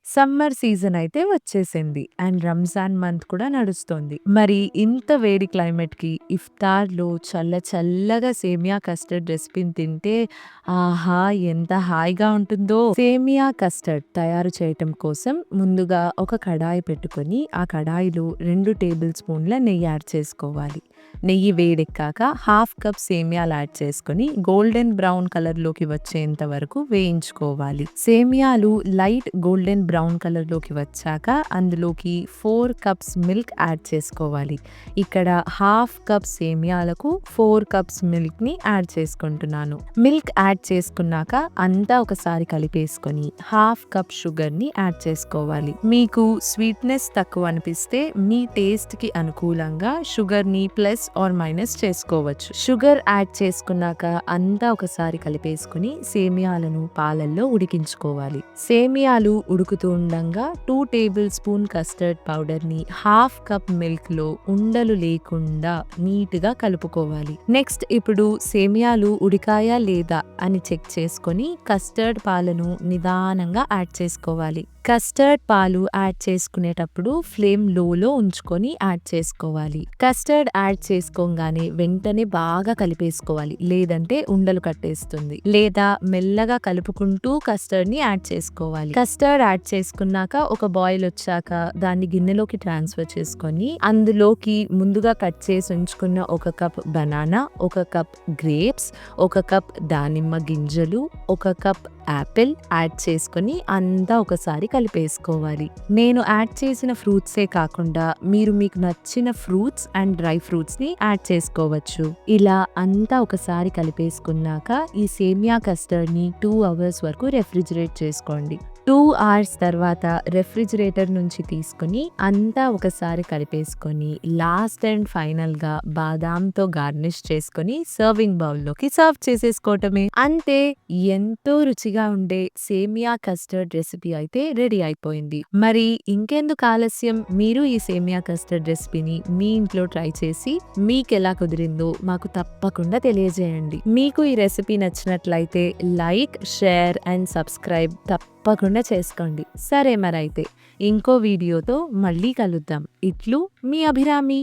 Summer season అయితే వచ్చేసింది and Ramzan month కూడా నడుస్తోంది. మరి ఇంత వేడి క్లైమేట్‌కి ఇఫ్తార్‌లో చల్లగా సేమియా కస్టర్డ్ రెసిపీని తింటే ఆహా! ఎంత హాయిగా ఉంటుందో. సేమియా కస్టర్డ్ తయారు చేయటం కోసం ముందుగా ఒక కడాయి పెట్టుకొని, ఆ కడాయిలో 2 టేబుల్ స్పూన్ల నెయ్యి యాడ్ చేసుకోవాలి. నెయ్యి వేడెక్కాక హాఫ్ కప్ సేమియాలు యాడ్ చేసుకొని గోల్డెన్ బ్రౌన్ కలర్‌లోకి వచ్చేంత వరకు వేయించుకోవాలి. సేమియాలు లైట్ గోల్డెన్ బ్రౌన్ కలర్‌లోకి వచ్చాక అందులోకి 4 కప్స్ మిల్క్ యాడ్ చేసుకోవాలి. ఇక్కడ హాఫ్ కప్ సేమియాలకు 4 కప్స్ మిల్క్‌ని యాడ్ చేసుకుంటున్నాను. మిల్క్ యాడ్ చేసుకున్నాక అంతా ఒకసారి కలిపేసుకొని హాఫ్ కప్ షుగర్‌ని యాడ్ చేసుకోవాలి. మీకు స్వీట్‌నెస్ తక్కువ అనిపిస్తే మీ టేస్ట్‌కి అనుకూలంగా షుగర్‌ని ప్లస్ ఆర్ మైనస్ చేసుకోవచ్చు. షుగర్ యాడ్ చేసుకున్నాక అంతా ఒకసారి కలిపేసుకుని సేమియాలను పాలల్లో ఉడికించుకోవాలి. సేమియాలు ఉడుకుతూ ఉండంగా 2 టేబుల్ స్పూన్ కస్టర్డ్ పౌడర్‌ని హాఫ్ కప్ మిల్క్‌లో ఉండలు లేకుండా నీట్‌గా కలుపుకోవాలి. నెక్స్ట్ ఇప్పుడు సేమియాలు ఉడికాయా లేదా అని చెక్ చేసుకొని కస్టర్డ్ పాలను నిదానంగా యాడ్ చేసుకోవాలి. కస్టర్డ్ పాలు యాడ్ చేసుకునేటప్పుడు ఫ్లేమ్ లోలో ఉంచుకొని యాడ్ చేసుకోవాలి. కస్టర్డ్ యాడ్ చేసుకోగానే వెంటనే బాగా కలిపేసుకోవాలి, లేదంటే ఉండలు కట్టేస్తుంది. లేదా మెల్లగా కలుపుకుంటూ కస్టర్డ్‌ని యాడ్ చేసుకోవాలి. కస్టర్డ్ యాడ్ చేసుకున్నాక ఒక బాయిల్ వచ్చాక దాన్ని గిన్నెలోకి ట్రాన్స్ఫర్ చేసుకొని అందులోకి ముందుగా కట్ చేసి ఉంచుకున్న ఒక కప్ బనానా, ఒక కప్ గ్రేప్స్, ఒక కప్ దానిమ్మ గింజలు, ఒక కప్ యాపిల్ యాడ్ చేసుకొని అంతా ఒకసారి కలిపేసుకోవాలి. నేను యాడ్ చేసిన ఫ్రూట్సే కాకుండా మీకు నచ్చిన ఫ్రూట్స్ అండ్ డ్రై ఫ్రూట్స్‌ని యాడ్ చేసుకోవచ్చు. ఇలా అంతా ఒకసారి కలిపేసుకున్నాక ఈ సేమియా కస్టర్డ్‌ని 2 అవర్స్ వరకు రెఫ్రిజిరేట్ చేసుకోండి. 2 అవర్స్ తర్వాత రెఫ్రిజిరేటర్ నుంచి తీసుకొని అంతా ఒకసారి కలిపేసుకొని లాస్ట్ అండ్ ఫైనల్‌గా బాదాంతో గార్నిష్ చేసుకొని సర్వింగ్ బౌల్‌లోకి సర్వ్ చేసేసుకోవటమే. అంతే, ఎంతో రుచిగా ఉండే సేమియా కస్టర్డ్ రెసిపీ అయితే రెడీ అయిపోయింది. మరి ఇంకెందుకు ఆలస్యం, మీరు ఈ సేమియా కస్టర్డ్ రెసిపీని మీ ఇంట్లో ట్రై చేసి మీకెలా కుదిరిందో మాకు తప్పకుండా తెలియజేయండి. మీకు ఈ రెసిపీ నచ్చినట్లయితే లైక్, షేర్ అండ్ సబ్స్క్రైబ్ తప్పకుండా చేసుకోండి. సరే మరైతే ఇంకో వీడియోతో మళ్ళీ కలుద్దాం. ఇట్లు మీ అభిరామి.